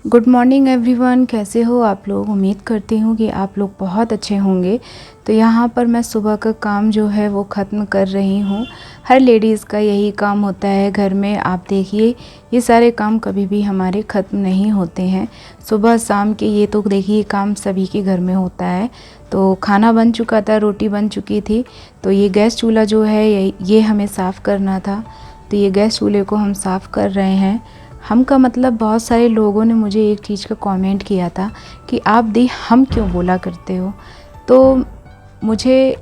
Good morning everyone, कैसे हो आप लोग। उम्मीद करती हूँ कि आप लोग बहुत अच्छे होंगे। तो यहाँ पर मैं सुबह का काम जो है वो ख़त्म कर रही हूँ। हर लेडीज़ का यही काम होता है घर में। आप देखिए, ये सारे काम कभी भी हमारे ख़त्म नहीं होते हैं। सुबह शाम के ये तो देखिए काम सभी के घर में होता है। तो खाना बन चुका था, रोटी बन चुकी थी। तो ये गैस चूल्हा जो है ये हमें साफ़ करना था। तो ये गैस चूल्हे को हम साफ़ कर रहे हैं। हम का मतलब बहुत सारे लोगों ने मुझे एक चीज़ का कमेंट किया था कि आप दी हम क्यों बोला करते हो। तो मुझे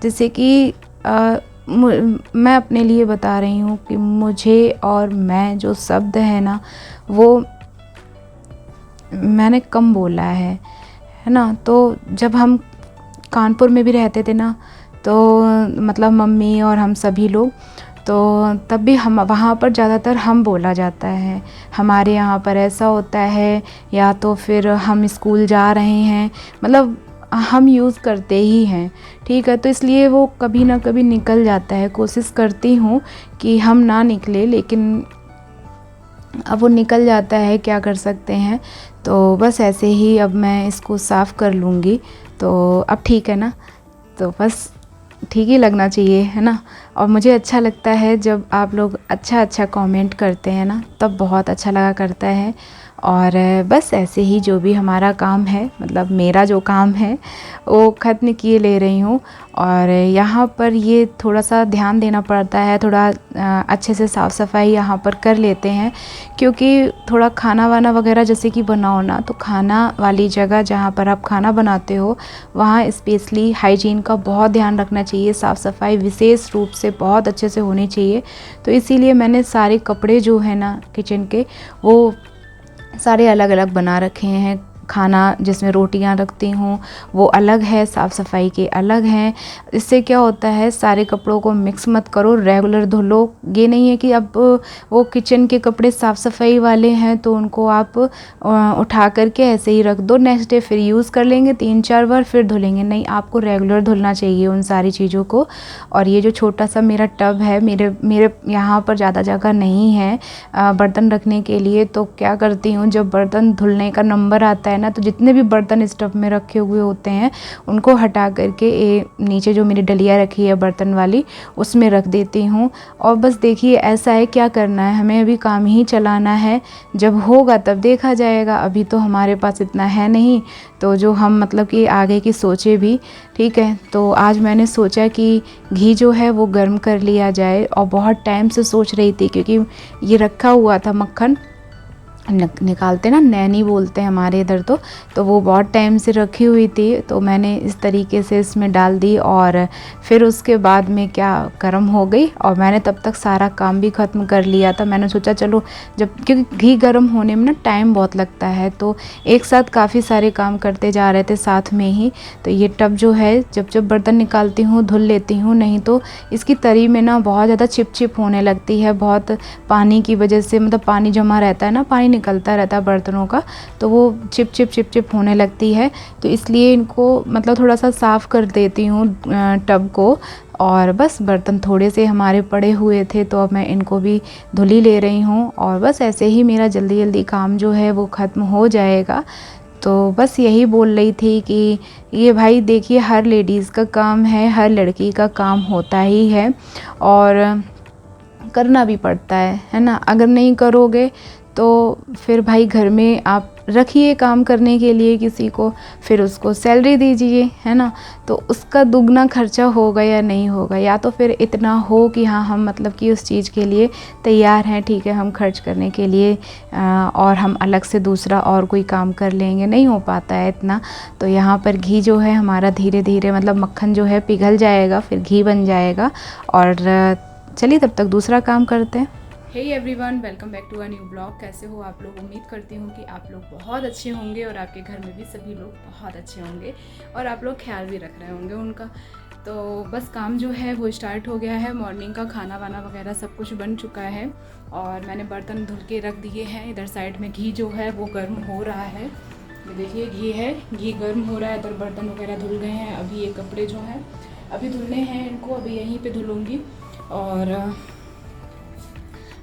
जैसे कि मैं अपने लिए बता रही हूँ कि मुझे और मैं जो शब्द है ना, वो मैंने कम बोला है ना। तो जब हम कानपुर में भी रहते थे ना, तो मतलब मम्मी और हम सभी लोग, तो तब भी हम वहाँ पर ज़्यादातर हम बोला जाता है। हमारे यहाँ पर ऐसा होता है, या तो फिर हम स्कूल जा रहे हैं, मतलब हम यूज़ करते ही हैं। ठीक है, तो इसलिए वो कभी ना कभी निकल जाता है। कोशिश करती हूँ कि हम ना निकले, लेकिन अब वो निकल जाता है, क्या कर सकते हैं। तो बस ऐसे ही अब मैं इसको साफ़ कर लूँगी। तो अब ठीक है ना, तो बस ठीक ही लगना चाहिए, है ना। और मुझे अच्छा लगता है जब आप लोग अच्छा कमेंट करते हैं ना, तब बहुत अच्छा लगा करता है। और बस ऐसे ही जो भी हमारा काम है, मतलब मेरा जो काम है वो ख़त्म किए ले रही हूँ। और यहाँ पर ये थोड़ा सा ध्यान देना पड़ता है, थोड़ा अच्छे से साफ़ सफाई यहाँ पर कर लेते हैं। क्योंकि थोड़ा खाना वाना वगैरह जैसे कि बनाओ ना, तो खाना वाली जगह जहाँ पर आप खाना बनाते हो, वहाँ स्पेशली हाइजीन का बहुत ध्यान रखना चाहिए। साफ़ सफाई विशेष रूप से बहुत अच्छे से होनी चाहिए। तो इसीलिए मैंने सारे कपड़े जो है ना किचन के, वो सारे अलग अलग बना रखे हैं। खाना जिसमें रोटियां रखती हूँ वो अलग है, साफ़ सफाई के अलग हैं। इससे क्या होता है, सारे कपड़ों को मिक्स मत करो, रेगुलर धो लो। ये नहीं है कि अब वो किचन के कपड़े साफ़ सफाई वाले हैं तो उनको आप उठा करके ऐसे ही रख दो, नेक्स्ट डे फिर यूज़ कर लेंगे 3-4 बार फिर धुलेंगे। नहीं, आपको रेगुलर धुलना चाहिए उन सारी चीज़ों को। और ये जो छोटा सा मेरा टब है, मेरे यहाँ पर ज़्यादा जगह नहीं है बर्तन रखने के लिए। तो क्या करती हूँ, जब बर्तन धुलने का नंबर आता है ना, तो जितने भी बर्तन इस टब में रखे हुए होते हैं उनको हटा करके नीचे जो मेरी डलिया रखी है बर्तन वाली, उसमें रख देती हूँ। और बस देखिए, ऐसा है, क्या करना है, हमें अभी काम ही चलाना है। जब होगा तब देखा जाएगा, अभी तो हमारे पास इतना है नहीं। तो जो हम मतलब कि आगे की सोचे भी। ठीक है, तो आज मैंने सोचा कि घी जो है वो गर्म कर लिया जाए। और बहुत टाइम से सोच रही थी, क्योंकि ये रखा हुआ था मक्खन निकालते ना, नैनी बोलते हैं हमारे इधर। तो वो बहुत टाइम से रखी हुई थी, तो मैंने इस तरीके से इसमें डाल दी। और फिर उसके बाद में क्या गर्म हो गई, और मैंने तब तक सारा काम भी ख़त्म कर लिया था। मैंने सोचा चलो, जब क्योंकि घी गर्म होने में ना टाइम बहुत लगता है, तो एक साथ काफ़ी सारे काम करते जा रहे थे साथ में ही। तो ये टब जो है, जब जब बर्तन निकालती हूँ धुल लेती हूँ, नहीं तो इसकी तरी में ना बहुत ज़्यादा चिप होने लगती है। बहुत पानी की वजह से, मतलब पानी जमा रहता है ना, पानी निकलता रहता है बर्तनों का, तो वो चिप होने लगती है। तो इसलिए इनको मतलब थोड़ा सा साफ़ कर देती हूँ टब को। और बस बर्तन थोड़े से हमारे पड़े हुए थे, तो अब मैं इनको भी धुल ही ले रही हूँ। और बस ऐसे ही मेरा जल्दी जल्दी काम जो है वो ख़त्म हो जाएगा। तो बस यही बोल रही थी कि ये भाई देखिए, हर लेडीज़ का काम है, हर लड़की का काम होता ही है, और करना भी पड़ता है ना। अगर नहीं करोगे तो फिर भाई घर में आप रखिए काम करने के लिए किसी को, फिर उसको सैलरी दीजिए, है ना। तो उसका दुगना खर्चा होगा या नहीं होगा, या तो फिर इतना हो कि हाँ हम मतलब कि उस चीज़ के लिए तैयार हैं, ठीक है, हम खर्च करने के लिए, और हम अलग से दूसरा और कोई काम कर लेंगे, नहीं हो पाता है इतना। तो यहाँ पर घी जो है हमारा धीरे धीरे, मतलब मक्खन जो है पिघल जाएगा, फिर घी बन जाएगा। और चलिए तब तक दूसरा काम करते हैं। Hey everyone, welcome back to a new blog. कैसे हो आप लोग। उम्मीद करती हूँ कि आप लोग बहुत अच्छे होंगे, और आपके घर में भी सभी लोग बहुत अच्छे होंगे, और आप लोग ख्याल भी रख रहे होंगे उनका। तो बस काम जो है वो स्टार्ट हो गया है। मॉर्निंग का खाना वाना वगैरह सब कुछ बन चुका है, और मैंने बर्तन धुल के रख दिए हैं। इधर साइड में घी जो है वो गर्म हो रहा है। ये देखिए घी है, घी गर्म हो रहा है। इधर बर्तन वगैरह धुल गए हैं। अभी ये कपड़े जो हैं अभी धुलने हैं, इनको अभी यहीं पे धुलूँगी। और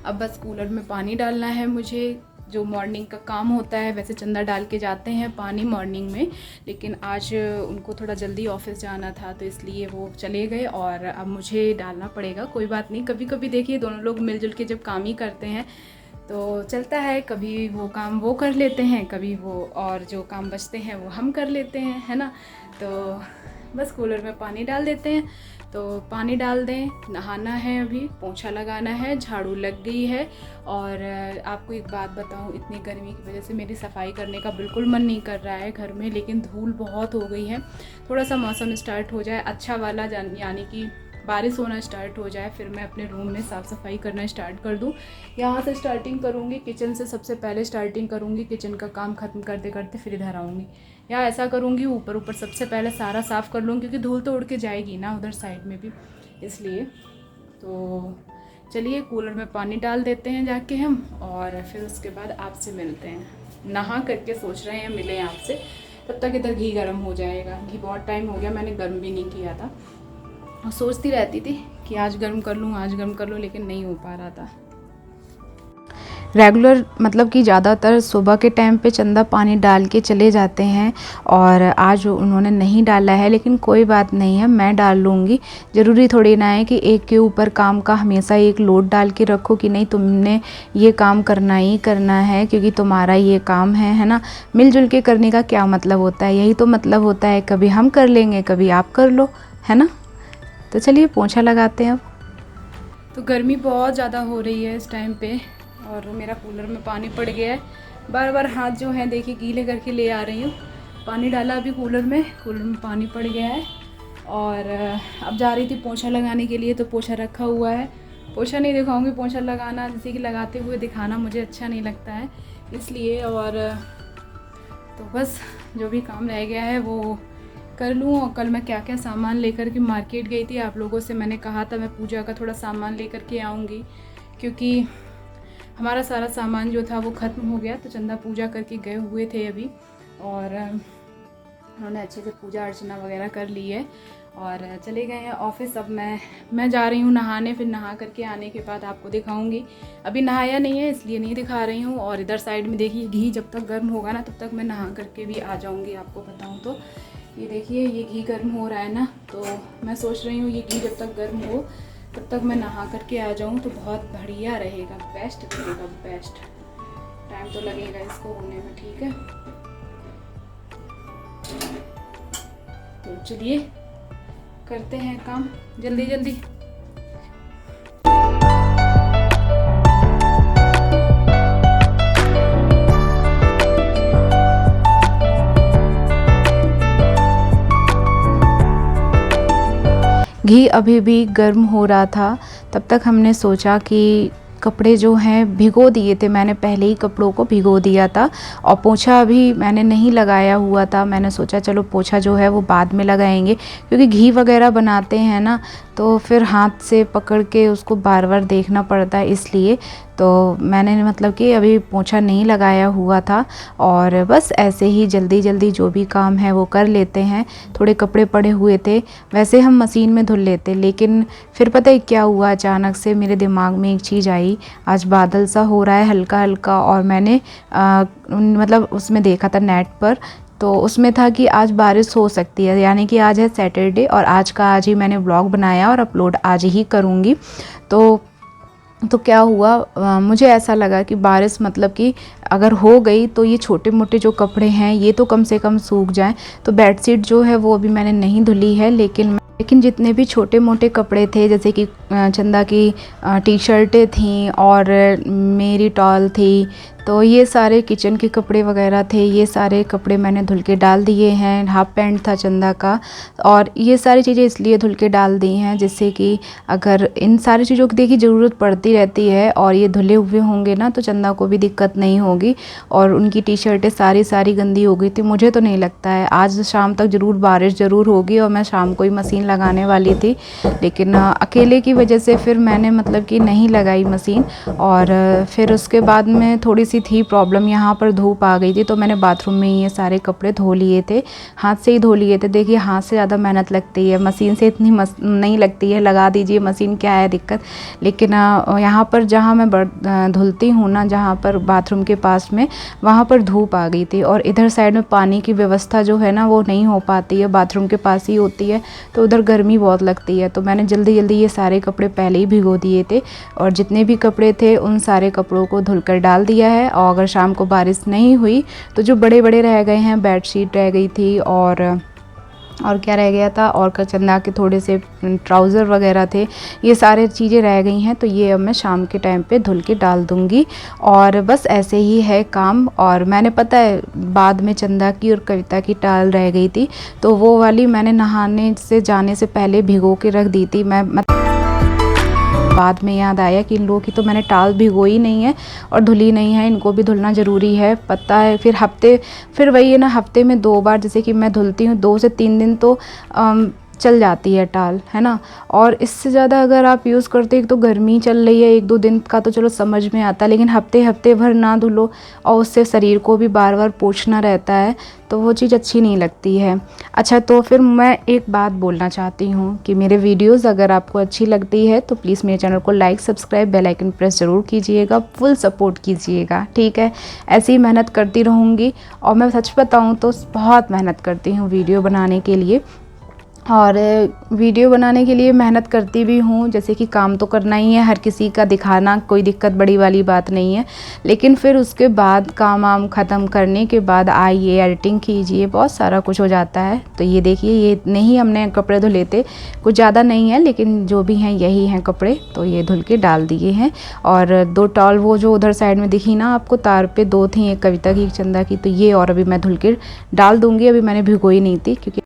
अब बस कूलर में पानी डालना है मुझे, जो मॉर्निंग का काम होता है वैसे चंदा डाल के जाते हैं पानी मॉर्निंग में, लेकिन आज उनको थोड़ा जल्दी ऑफिस जाना था तो इसलिए वो चले गए और अब मुझे डालना पड़ेगा। कोई बात नहीं, कभी कभी देखिए दोनों लोग मिलजुल के जब काम ही करते हैं तो चलता है, कभी वो काम वो कर लेते हैं, कभी वो और जो काम बचते हैं वो हम कर लेते हैं, है ना। तो बस कूलर में पानी डाल देते हैं, तो पानी डाल दें, नहाना है, अभी पोंछा लगाना है, झाड़ू लग गई है। और आपको एक बात बताऊं, इतनी गर्मी की वजह से मेरी सफाई करने का बिल्कुल मन नहीं कर रहा है घर में, लेकिन धूल बहुत हो गई है। थोड़ा सा मौसम स्टार्ट हो जाए अच्छा वाला, यानी कि बारिश होना स्टार्ट हो जाए, फिर मैं अपने रूम में साफ़ सफाई करना स्टार्ट कर दूं। यहाँ से स्टार्टिंग करूँगी, किचन से सबसे पहले स्टार्टिंग करूँगी, किचन का काम ख़त्म करते करते फिर इधर आऊँगी। या ऐसा करूँगी ऊपर ऊपर सबसे पहले सारा साफ़ कर लूँगी, क्योंकि धूल तो उड़ के जाएगी ना उधर साइड में भी, इसलिए। तो चलिए कूलर में पानी डाल देते हैं जाके हम, और फिर उसके बाद आपसे मिलते हैं। नहा करके सोच रहे हैं मिलें आपसे, तब तक इधर घी गर्म हो जाएगा। घी बहुत टाइम हो गया मैंने गर्म भी नहीं किया था, और सोचती रहती थी कि आज गर्म कर लूँ, आज गर्म कर लूँ, लेकिन नहीं हो पा रहा था। रेगुलर मतलब कि ज़्यादातर सुबह के टाइम पे चंदा पानी डाल के चले जाते हैं, और आज उन्होंने नहीं डाला है, लेकिन कोई बात नहीं है, मैं डाल लूँगी। ज़रूरी थोड़ी ना है कि एक के ऊपर काम का हमेशा एक लोड डाल के रखो कि नहीं तुमने ये काम करना ही करना है क्योंकि तुम्हारा ये काम है ना। मिलजुल के करने का क्या मतलब होता है, यही तो मतलब होता है, कभी हम कर लेंगे कभी आप कर लो, है ना। तो चलिए पोंछा लगाते हैं अब। तो गर्मी बहुत ज़्यादा हो रही है इस टाइम पे, और मेरा कूलर में पानी पड़ गया है। बार बार हाथ जो है देखिए गीले करके ले आ रही हूँ। पानी डाला अभी कूलर में पानी पड़ गया है, और अब जा रही थी पोंछा लगाने के लिए, तो पोंछा रखा हुआ है। पोंछा नहीं दिखाऊंगी, पोंछा लगाना जैसे कि लगाते हुए दिखाना मुझे अच्छा नहीं लगता है, इसलिए। और तो बस जो भी काम रह गया है वो कर लूँ। और कल मैं क्या क्या सामान लेकर के मार्केट गई थी, आप लोगों से मैंने कहा था मैं पूजा का थोड़ा सामान लेकर के आऊँगी, क्योंकि हमारा सारा सामान जो था वो ख़त्म हो गया। तो चंदा पूजा करके गए हुए थे अभी, और उन्होंने अच्छे से पूजा अर्चना वगैरह कर ली है और चले गए हैं ऑफिस। अब मैं जा रही हूँ नहाने, फिर नहा करके आने के बाद आपको दिखाऊंगी। अभी नहाया नहीं है इसलिए नहीं दिखा रही हूँ। और इधर साइड में देखिए घी जब तक गर्म होगा ना तब तक मैं नहा करके भी आ जाऊँगी। आपको बताऊँ तो ये देखिए ये घी गर्म हो रहा है ना, तो मैं सोच रही हूँ ये घी जब तक गर्म हो तब तक मैं नहा करके आ जाऊँ तो बहुत बढ़िया रहेगा, बेस्ट रहेगा, बेस्ट। टाइम तो लगेगा इसको होने में, ठीक है। तो चलिए करते हैं काम जल्दी जल्दी। घी अभी भी गर्म हो रहा था, तब तक हमने सोचा कि कपड़े जो हैं भिगो दिए थे, मैंने पहले ही कपड़ों को भिगो दिया था। और पोंछा अभी मैंने नहीं लगाया हुआ था, मैंने सोचा चलो पोंछा जो है वो बाद में लगाएंगे, क्योंकि घी वगैरह बनाते हैं ना तो फिर हाथ से पकड़ के उसको बार बार देखना पड़ता है, इसलिए तो मैंने मतलब कि अभी पोंछा नहीं लगाया हुआ था। और बस ऐसे ही जल्दी जल्दी जो भी काम है वो कर लेते हैं। थोड़े कपड़े पड़े हुए थे, वैसे हम मशीन में धुल लेते, लेकिन फिर पता है क्या हुआ, अचानक से मेरे दिमाग में एक चीज़ आई। आज बादल सा हो रहा है हल्का हल्का, और मैंने मतलब उसमें देखा था नेट पर, तो उसमें था कि आज बारिश हो सकती है, यानी कि आज है सैटरडे, और आज ही मैंने व्लॉग बनाया और अपलोड आज ही करूँगी। तो क्या हुआ, मुझे ऐसा लगा कि बारिश मतलब कि अगर हो गई तो ये छोटे मोटे जो कपड़े हैं ये तो कम से कम सूख जाएं। तो बेडशीट जो है वो अभी मैंने नहीं धुली है, लेकिन जितने भी छोटे मोटे कपड़े थे, जैसे कि चंदा की टी शर्टें थीं और मेरी टॉल थी, तो ये सारे किचन के कपड़े वगैरह थे, ये सारे कपड़े मैंने धुल के डाल दिए हैं। हाफ पैंट था चंदा का, और ये सारी चीज़ें इसलिए धुल के डाल दी हैं जिससे कि अगर इन सारी चीज़ों की देखिए ज़रूरत पड़ती रहती है, और ये धुले हुए होंगे ना तो चंदा को भी दिक्कत नहीं होगी। और उनकी टी शर्टें सारी गंदी हो गई थी। मुझे तो नहीं लगता है, आज शाम तक ज़रूर बारिश ज़रूर होगी, और मैं शाम को ही मशीन लगाने वाली थी, लेकिन अकेले की वजह से फिर मैंने मतलब कि नहीं लगाई मशीन। और फिर उसके बाद में थोड़ी सी सी थी प्रॉब्लम, यहाँ पर धूप आ गई थी तो मैंने बाथरूम में ये सारे कपड़े धो लिए थे, हाथ से ही धो लिए थे। देखिए हाथ से ज़्यादा मेहनत लगती है, मशीन से इतनी नहीं लगती है, लगा दीजिए मशीन, क्या है दिक्कत। लेकिन यहाँ पर जहाँ मैं धुलती हूँ ना, जहाँ पर बाथरूम के पास में, वहाँ पर धूप आ गई थी और इधर साइड में पानी की व्यवस्था जो है ना वो नहीं हो पाती है, बाथरूम के पास ही होती है, तो उधर गर्मी बहुत लगती है। तो मैंने जल्दी जल्दी ये सारे कपड़े पहले ही भिगो दिए थे और जितने भी कपड़े थे उन सारे कपड़ों को धुलकर डाल दिया है। और अगर शाम को बारिश नहीं हुई तो जो बड़े बड़े रह गए हैं, बेडशीट रह गई थी और क्या रह गया था, और चंदा के थोड़े से ट्राउज़र वगैरह थे, ये सारे चीज़ें रह गई हैं, तो ये अब मैं शाम के टाइम पे धुल के डाल दूँगी। और बस ऐसे ही है काम। और मैंने पता है बाद में चंदा की और कविता की टाल रह गई थी, तो वो वाली मैंने नहाने से जाने से पहले भिगो के रख दी थी। मैं बाद में याद आया कि इन लोगों की तो मैंने टाल भिगोई नहीं है और धुली नहीं है, इनको भी धुलना ज़रूरी है, पता है। फिर वही है ना, हफ्ते में 2 बार जैसे कि मैं धुलती हूँ, 2 से 3 दिन तो चल जाती है टाल, है ना। और इससे ज़्यादा अगर आप यूज़ करते, एक तो गर्मी चल रही है, 1-2 दिन का तो चलो समझ में आता है, लेकिन हफ्ते भर ना धुलो और उससे शरीर को भी बार बार पोंछना रहता है, तो वो चीज़ अच्छी नहीं लगती है। अच्छा, तो फिर मैं एक बात बोलना चाहती हूँ कि मेरे वीडियोज़ अगर आपको अच्छी लगती है तो प्लीज़ मेरे चैनल को like, subscribe, bell icon press ज़रूर कीजिएगा, फुल सपोर्ट कीजिएगा, ठीक है। ऐसे ही मेहनत करती रहूँगी और मैं सच बताऊँ तो बहुत मेहनत करती हूँ वीडियो बनाने के लिए, और वीडियो बनाने के लिए मेहनत करती भी हूँ। जैसे कि काम तो करना ही है, हर किसी का दिखाना कोई दिक्कत बड़ी वाली बात नहीं है, लेकिन फिर उसके बाद काम वाम ख़त्म करने के बाद आइए एडिटिंग कीजिए, बहुत सारा कुछ हो जाता है। तो ये देखिए, ये इतने ही हमने कपड़े धुले थे, कुछ ज़्यादा नहीं है, लेकिन जो भी हैं यही हैं कपड़े, तो ये धुल के डाल दिए हैं। और 2 टॉल वो जो उधर साइड में दिखी ना आपको तार पे, 2 थी, एक कविता की, एक चंदा की, तो ये और अभी मैं धुल के डाल दूँगी। अभी मैंने भिगोई नहीं थी क्योंकि,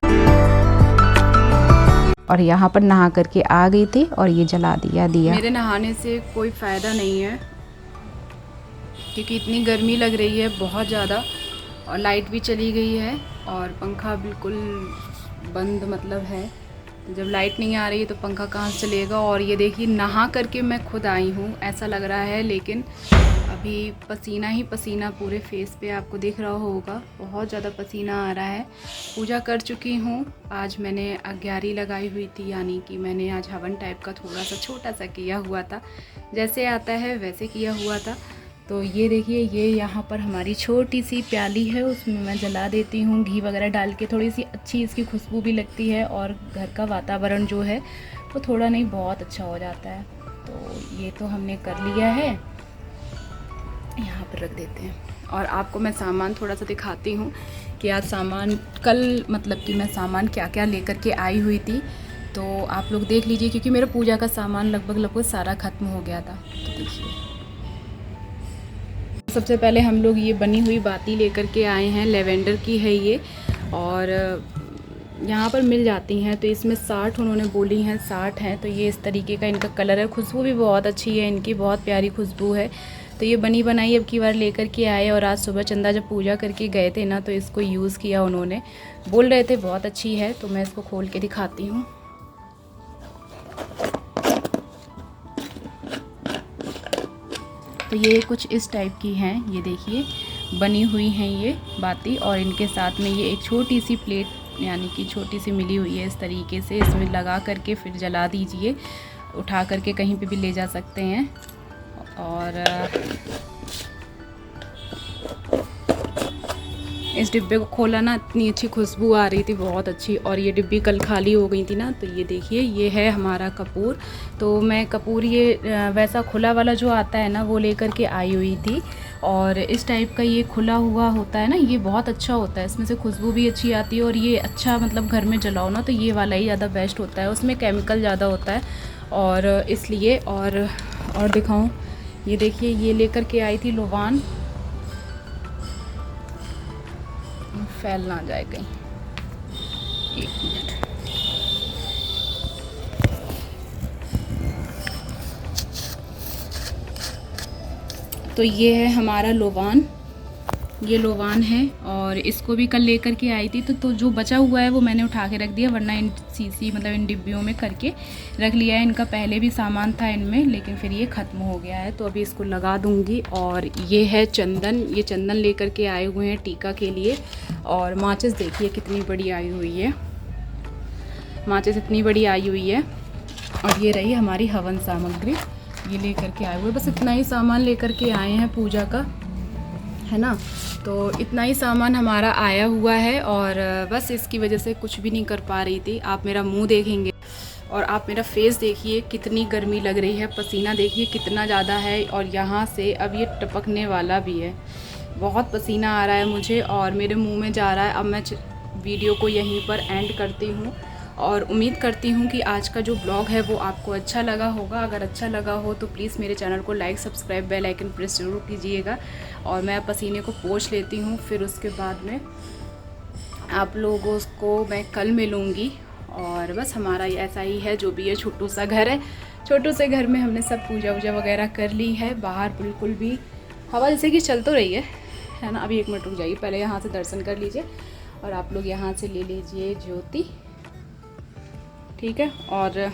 और यहाँ पर नहा करके आ गई थी और ये जला दिया। मेरे नहाने से कोई फ़ायदा नहीं है क्योंकि इतनी गर्मी लग रही है बहुत ज़्यादा, और लाइट भी चली गई है और पंखा बिल्कुल बंद मतलब है। जब लाइट नहीं आ रही है तो पंखा कहाँ से चलेगा। और ये देखिए, नहा करके मैं खुद आई हूँ ऐसा लग रहा है, लेकिन अभी पसीना ही पसीना पूरे फेस पे आपको दिख रहा होगा, बहुत ज़्यादा पसीना आ रहा है। पूजा कर चुकी हूँ, आज मैंने अग्यारी लगाई हुई थी, यानी कि मैंने आज हवन टाइप का थोड़ा सा छोटा सा किया हुआ था, जैसे आता है वैसे किया हुआ था। तो ये देखिए, ये यहाँ पर हमारी छोटी सी प्याली है, उसमें मैं जला देती हूँ घी वगैरह डाल के, थोड़ी सी अच्छी इसकी खुशबू भी लगती है और घर का वातावरण जो है वो थोड़ा नहीं बहुत अच्छा हो जाता है। तो ये तो हमने कर लिया है, यहाँ पर रख देते हैं। और आपको मैं सामान थोड़ा सा दिखाती हूँ कि आज सामान, कल मतलब कि मैं सामान क्या क्या लेकर के आई हुई थी, तो आप लोग देख लीजिए, क्योंकि मेरा पूजा का सामान लगभग सारा ख़त्म हो गया था। तो देखिए, सबसे पहले हम लोग ये बनी हुई बाती लेकर के आए हैं, लेवेंडर की है ये, और यहाँ पर मिल जाती हैं। तो इसमें 60 उन्होंने बोली हैं, 60 हैं। तो ये इस तरीके का इनका कलर है, खुशबू भी बहुत अच्छी है इनकी, बहुत प्यारी खुशबू है। तो ये बनी बनाई अब की बार लेकर के आए, और आज सुबह चंदा जब पूजा करके गए थे ना, तो इसको यूज़ किया उन्होंने, बोल रहे थे बहुत अच्छी है। तो मैं इसको खोल के दिखाती हूँ। तो ये कुछ इस टाइप की हैं, ये देखिए बनी हुई हैं ये बाती, और इनके साथ में ये एक छोटी सी प्लेट यानी कि छोटी सी मिली हुई है। इस तरीके से इसमें लगा करके फिर जला दीजिए, उठा करके कहीं पे भी ले जा सकते हैं। और इस डिब्बे को खोला ना, इतनी अच्छी खुशबू आ रही थी, बहुत अच्छी। और ये डिब्बी कल खाली हो गई थी ना, तो ये देखिए, ये है हमारा कपूर। तो मैं कपूर ये वैसा खुला वाला जो आता है ना, वो लेकर के आई हुई थी। और इस टाइप का ये खुला हुआ होता है ना, ये बहुत अच्छा होता है, इसमें से खुशबू भी अच्छी आती है, और ये अच्छा मतलब घर में जलाओ ना तो ये वाला ही ज़्यादा बेस्ट होता है, उसमें केमिकल ज़्यादा होता है, और इसलिए। और दिखाऊँ, ये देखिए, ये लेकर के आई थी लोबान, फैल ना जाए कहीं, 1 मिनट। तो ये है हमारा लोबान, ये लोवान है और इसको भी कल लेकर के आई थी, तो जो बचा हुआ है वो मैंने उठा के रख दिया, वरना इन सीसी मतलब इन डिब्बियों में करके रख लिया है। इनका पहले भी सामान था इनमें, लेकिन फिर ये ख़त्म हो गया है, तो अभी इसको लगा दूँगी। और ये है चंदन, ये चंदन लेकर के आए हुए हैं टीका के लिए। और माचिस देखिए कितनी बड़ी आई हुई है, माचिस इतनी बड़ी आई हुई है। और ये रही हमारी हवन सामग्री, ये लेकर के आए हुए, बस इतना ही सामान लेकर के आए हैं पूजा का, है ना। तो इतना ही सामान हमारा आया हुआ है और बस इसकी वजह से कुछ भी नहीं कर पा रही थी। आप मेरा मुंह देखेंगे और आप मेरा फेस देखिए, कितनी गर्मी लग रही है, पसीना देखिए कितना ज़्यादा है। और यहाँ से अब ये टपकने वाला भी है, बहुत पसीना आ रहा है मुझे और मेरे मुँह में जा रहा है। अब मैं वीडियो को यहीं पर एंड करती हूँ और उम्मीद करती हूँ कि आज का जो ब्लॉग है वो आपको अच्छा लगा होगा। अगर अच्छा लगा हो तो प्लीज़ मेरे चैनल को like, subscribe, bell icon press ज़रूर कीजिएगा। और मैं पसीने को पोंछ लेती हूँ, फिर उसके बाद में आप लोगों को मैं कल मिलूँगी। और बस हमारा ऐसा ही है, जो भी है छोटू सा घर है, छोटू से घर में हमने सब पूजा वूजा वगैरह कर ली है। बाहर बिल्कुल भी हवा जैसे कि चल तो रही है ना। अभी 1 मिनट रुक जाइए, पहले यहाँ से दर्शन कर लीजिए और आप लोग यहाँ से ले लीजिए ज्योति, ठीक है। और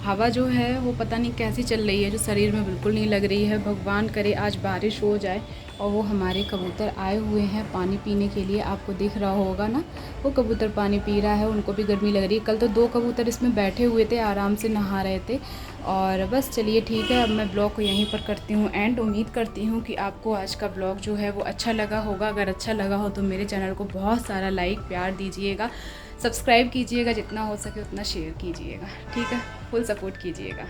हवा जो है वो पता नहीं कैसी चल रही है, जो शरीर में बिल्कुल नहीं लग रही है। भगवान करे आज बारिश हो जाए। और वो हमारे कबूतर आए हुए हैं पानी पीने के लिए, आपको दिख रहा होगा ना, वो कबूतर पानी पी रहा है, उनको भी गर्मी लग रही है। कल तो 2 कबूतर इसमें बैठे हुए थे, आराम से नहा रहे थे। और बस चलिए ठीक है, अब मैं ब्लॉग को यहीं पर करती हूँ एंड। उम्मीद करती हूँ कि आपको आज का ब्लॉग जो है वो अच्छा लगा होगा। अगर अच्छा लगा हो तो मेरे चैनल को बहुत सारा लाइक प्यार दीजिएगा, सब्सक्राइब कीजिएगा, जितना हो सके उतना शेयर कीजिएगा, ठीक है, फुल सपोर्ट कीजिएगा।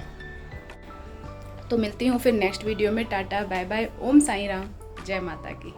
तो मिलती हूँ फिर नेक्स्ट वीडियो में। Tata bye bye, Om Sai Ram, जय माता की।